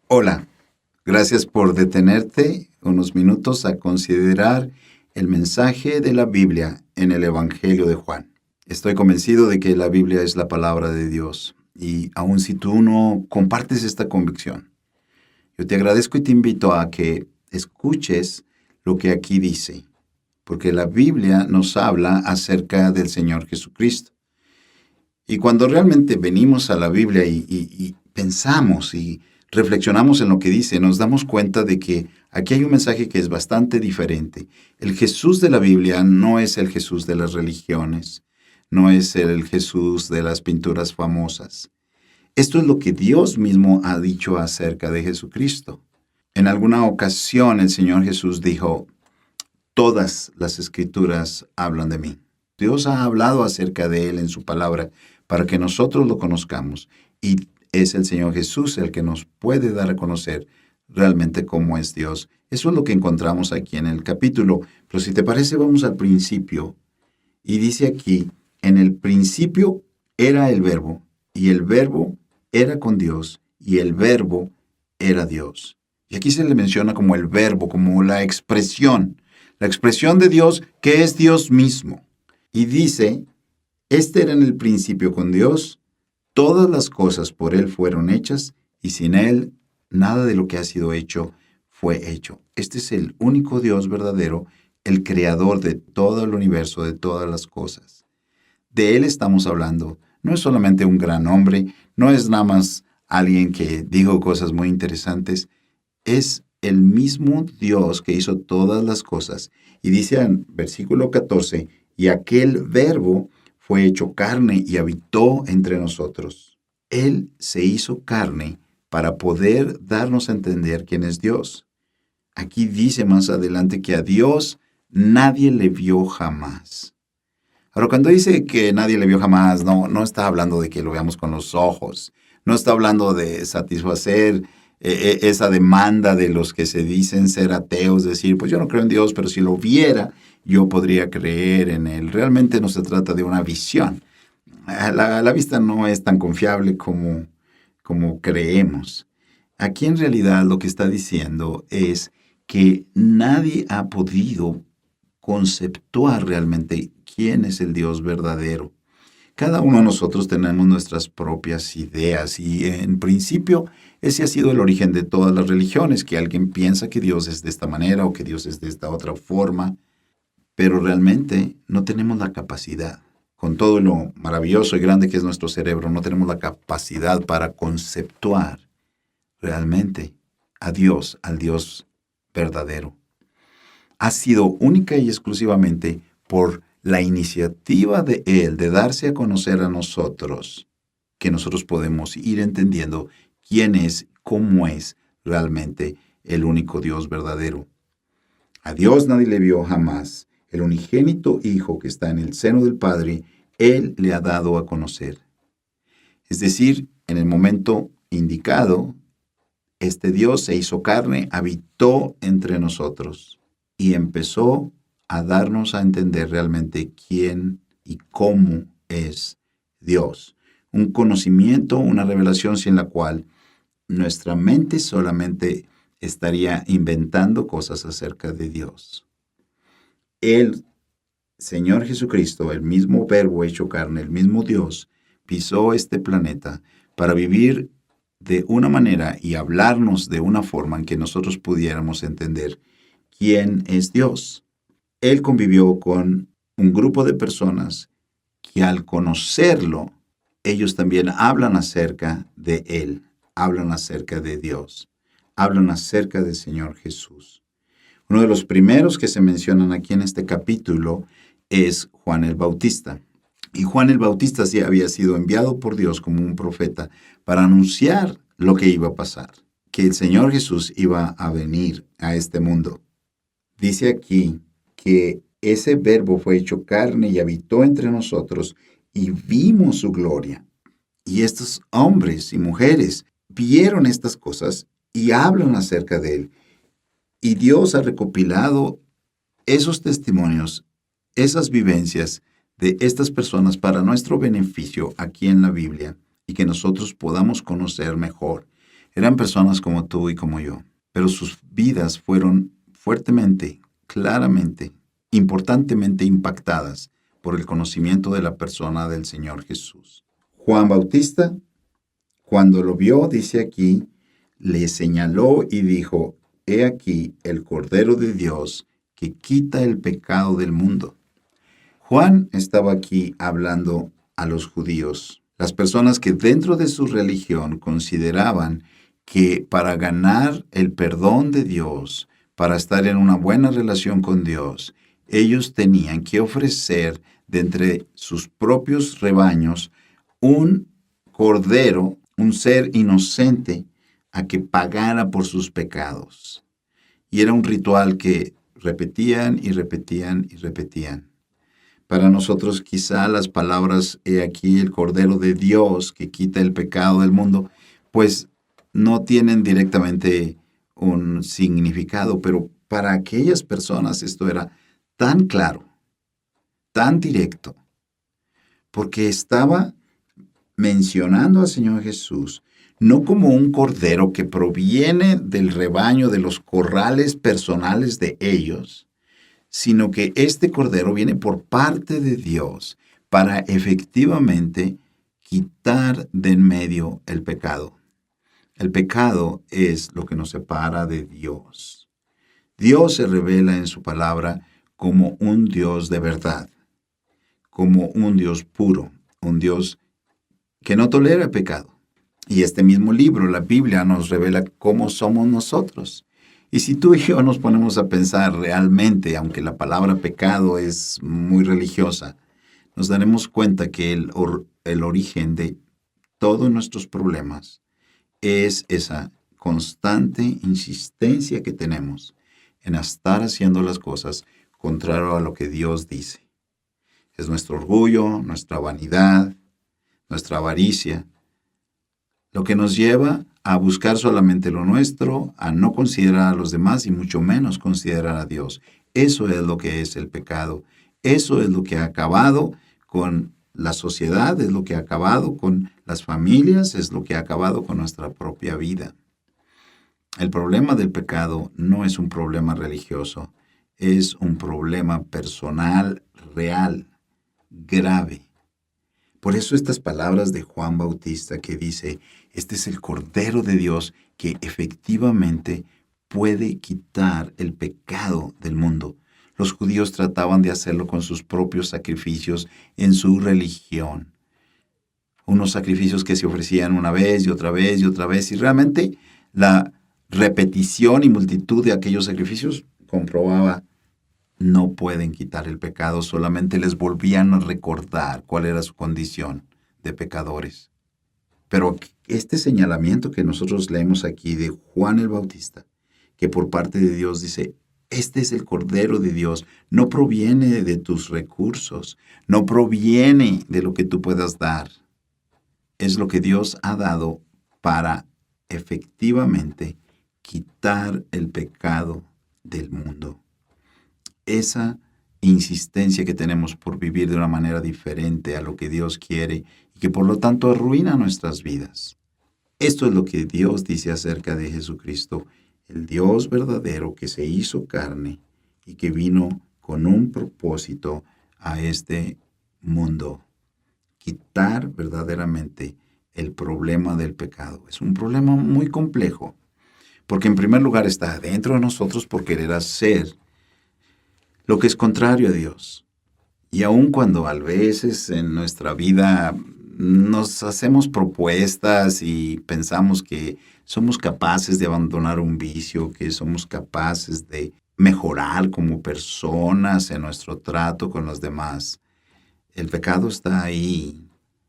Hola, gracias por detenerte unos minutos a considerar el mensaje de la Biblia en el Evangelio de Juan. Estoy convencido de que la Biblia es la palabra de Dios y aun si tú no compartes esta convicción, yo te agradezco y te invito a que escuches lo que aquí dice, porque la Biblia nos habla acerca del Señor Jesucristo. Y cuando realmente venimos a la Biblia y pensamos y reflexionamos en lo que dice, nos damos cuenta de que aquí hay un mensaje que es bastante diferente. El Jesús de la Biblia no es el Jesús de las religiones, no es el Jesús de las pinturas famosas. Esto es lo que Dios mismo ha dicho acerca de Jesucristo. En alguna ocasión el Señor Jesús dijo, todas las escrituras hablan de mí. Dios ha hablado acerca de Él en su palabra para que nosotros lo conozcamos. Y es el Señor Jesús el que nos puede dar a conocer realmente cómo es Dios. Eso es lo que encontramos aquí en el capítulo. Pero si te parece, vamos al principio. Y dice aquí, en el principio era el Verbo, y el Verbo era con Dios, y el Verbo era Dios. Y aquí se le menciona como el Verbo, como la expresión de Dios que es Dios mismo. Y dice, este era en el principio con Dios, todas las cosas por Él fueron hechas, y sin Él nada de lo que ha sido hecho fue hecho. Este es el único Dios verdadero, el creador de todo el universo, de todas las cosas. De Él estamos hablando. No es solamente un gran hombre, no es nada más alguien que dijo cosas muy interesantes, es el mismo Dios que hizo todas las cosas. Y dice en versículo 14, y aquel Verbo fue hecho carne y habitó entre nosotros. Él se hizo carne para poder darnos a entender quién es Dios. Aquí dice más adelante que a Dios nadie le vio jamás. Ahora, cuando dice que nadie le vio jamás, no está hablando de que lo veamos con los ojos. No está hablando de satisfacer esa demanda de los que se dicen ser ateos, decir, pues yo no creo en Dios, pero si lo viera, yo podría creer en Él. Realmente no se trata de una visión. La vista no es tan confiable como creemos. Aquí en realidad lo que está diciendo es que nadie ha podido conceptuar realmente quién es el Dios verdadero. Cada uno de nosotros tenemos nuestras propias ideas y en principio ese ha sido el origen de todas las religiones, que alguien piensa que Dios es de esta manera o que Dios es de esta otra forma, pero realmente no tenemos la capacidad. Con todo lo maravilloso y grande que es nuestro cerebro, no tenemos la capacidad para conceptuar realmente a Dios, al Dios verdadero. Ha sido única y exclusivamente por la iniciativa de Él de darse a conocer a nosotros, que nosotros podemos ir entendiendo quién es, cómo es realmente el único Dios verdadero. A Dios nadie le vio jamás. El unigénito Hijo que está en el seno del Padre, Él le ha dado a conocer. Es decir, en el momento indicado, este Dios se hizo carne, habitó entre nosotros y empezó a darnos a entender realmente quién y cómo es Dios. Un conocimiento, una revelación sin la cual nuestra mente solamente estaría inventando cosas acerca de Dios. El Señor Jesucristo, el mismo Verbo hecho carne, el mismo Dios, pisó este planeta para vivir de una manera y hablarnos de una forma en que nosotros pudiéramos entender quién es Dios. Él convivió con un grupo de personas que al conocerlo, ellos también hablan acerca de Él, hablan acerca de Dios, hablan acerca del Señor Jesús. Uno de los primeros que se mencionan aquí en este capítulo es Juan el Bautista. Y Juan el Bautista sí había sido enviado por Dios como un profeta para anunciar lo que iba a pasar, que el Señor Jesús iba a venir a este mundo. Dice aquí que ese Verbo fue hecho carne y habitó entre nosotros y vimos su gloria. Y estos hombres y mujeres vieron estas cosas y hablan acerca de Él. Y Dios ha recopilado esos testimonios, esas vivencias de estas personas para nuestro beneficio aquí en la Biblia y que nosotros podamos conocer mejor. Eran personas como tú y como yo, pero sus vidas fueron fuertemente, claramente, importantemente impactadas por el conocimiento de la persona del Señor Jesús. Juan Bautista, cuando lo vio, dice aquí, le señaló y dijo, He aquí el Cordero de Dios que quita el pecado del mundo. Juan estaba aquí hablando a los judíos, las personas que dentro de su religión consideraban que para ganar el perdón de Dios, para estar en una buena relación con Dios, ellos tenían que ofrecer de entre sus propios rebaños un cordero, un ser inocente, a que pagara por sus pecados. Y era un ritual que repetían y repetían y repetían. Para nosotros quizá las palabras, he aquí el Cordero de Dios que quita el pecado del mundo, pues no tienen directamente un significado, pero para aquellas personas esto era tan claro, tan directo, porque estaba mencionando al Señor Jesús no como un cordero que proviene del rebaño, de los corrales personales de ellos, sino que este cordero viene por parte de Dios para efectivamente quitar de en medio el pecado. El pecado es lo que nos separa de Dios. Dios se revela en su palabra como un Dios de verdad, como un Dios puro, un Dios que no tolera el pecado. Y este mismo libro, la Biblia, nos revela cómo somos nosotros. Y si tú y yo nos ponemos a pensar realmente, aunque la palabra pecado es muy religiosa, nos daremos cuenta que el origen de todos nuestros problemas es esa constante insistencia que tenemos en estar haciendo las cosas contrario a lo que Dios dice. Es nuestro orgullo, nuestra vanidad, nuestra avaricia, lo que nos lleva a buscar solamente lo nuestro, a no considerar a los demás y mucho menos considerar a Dios. Eso es lo que es el pecado. Eso es lo que ha acabado con la sociedad, es lo que ha acabado con las familias, es lo que ha acabado con nuestra propia vida. El problema del pecado no es un problema religioso, es un problema personal, real, grave. Por eso estas palabras de Juan Bautista que dice, este es el Cordero de Dios que efectivamente puede quitar el pecado del mundo. Los judíos trataban de hacerlo con sus propios sacrificios en su religión. Unos sacrificios que se ofrecían una vez y otra vez y otra vez. Y realmente la repetición y multitud de aquellos sacrificios comprobaba no pueden quitar el pecado, solamente les volvían a recordar cuál era su condición de pecadores. Pero este señalamiento que nosotros leemos aquí de Juan el Bautista, que por parte de Dios dice, este es el Cordero de Dios, no proviene de tus recursos, no proviene de lo que tú puedas dar. Es lo que Dios ha dado para efectivamente quitar el pecado del mundo. Esa insistencia que tenemos por vivir de una manera diferente a lo que Dios quiere y que por lo tanto arruina nuestras vidas. Esto es lo que Dios dice acerca de Jesucristo, el Dios verdadero que se hizo carne y que vino con un propósito a este mundo. Quitar verdaderamente el problema del pecado. Es un problema muy complejo, porque en primer lugar está dentro de nosotros por querer hacer lo que es contrario a Dios. Y aun cuando a veces en nuestra vida nos hacemos propuestas y pensamos que somos capaces de abandonar un vicio, que somos capaces de mejorar como personas en nuestro trato con los demás, el pecado está ahí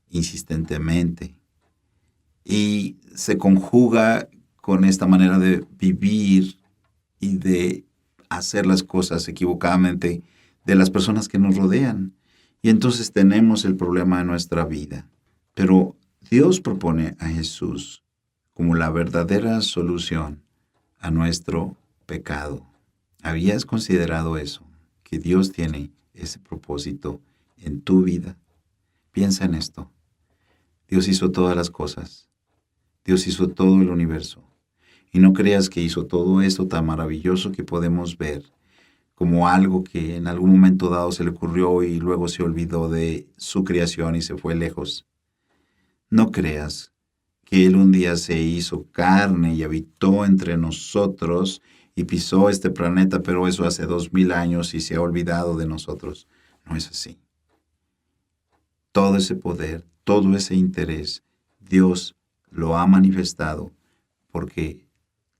insistentemente y se conjuga con esta manera de vivir y de hacer las cosas equivocadamente de las personas que nos rodean. Y entonces tenemos el problema de nuestra vida. Pero Dios propone a Jesús como la verdadera solución a nuestro pecado. ¿Habías considerado eso? Que Dios tiene ese propósito en tu vida. Piensa en esto. Dios hizo todas las cosas. Dios hizo todo el universo. Y no creas que hizo todo esto tan maravilloso que podemos ver como algo que en algún momento dado se le ocurrió y luego se olvidó de su creación y se fue lejos. No creas que Él un día se hizo carne y habitó entre nosotros y pisó este planeta, pero eso hace 2000 años y se ha olvidado de nosotros. No es así. Todo ese poder, todo ese interés, Dios lo ha manifestado porque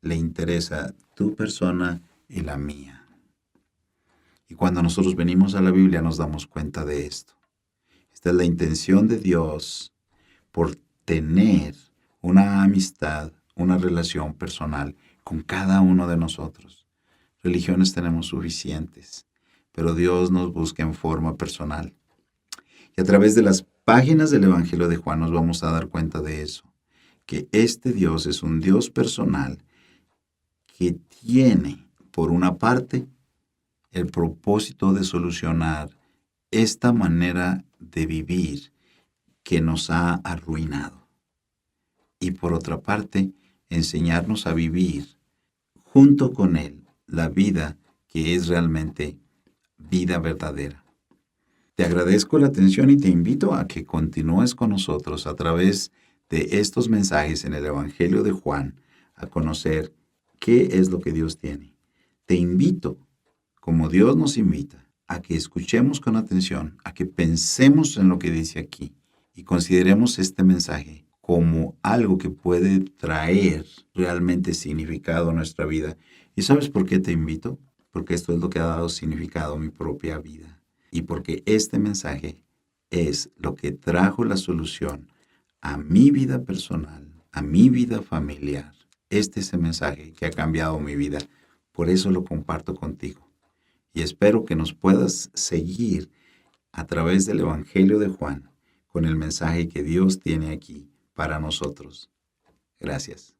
le interesa tu persona y la mía. Y cuando nosotros venimos a la Biblia nos damos cuenta de esto. Esta es la intención de Dios por tener una amistad, una relación personal con cada uno de nosotros. Religiones tenemos suficientes, pero Dios nos busca en forma personal. Y a través de las páginas del Evangelio de Juan nos vamos a dar cuenta de eso, que este Dios es un Dios personal que tiene, por una parte, el propósito de solucionar esta manera de vivir que nos ha arruinado. Y por otra parte, enseñarnos a vivir junto con Él la vida que es realmente vida verdadera. Te agradezco la atención y te invito a que continúes con nosotros a través de estos mensajes en el Evangelio de Juan a conocer qué es lo que Dios tiene. Te invito, como Dios nos invita, a que escuchemos con atención, a que pensemos en lo que dice aquí y consideremos este mensaje como algo que puede traer realmente significado a nuestra vida. ¿Y sabes por qué te invito? Porque esto es lo que ha dado significado a mi propia vida. Y porque este mensaje es lo que trajo la solución a mi vida personal, a mi vida familiar. Este es el mensaje que ha cambiado mi vida. Por eso lo comparto contigo. Y espero que nos puedas seguir a través del Evangelio de Juan con el mensaje que Dios tiene aquí para nosotros. Gracias.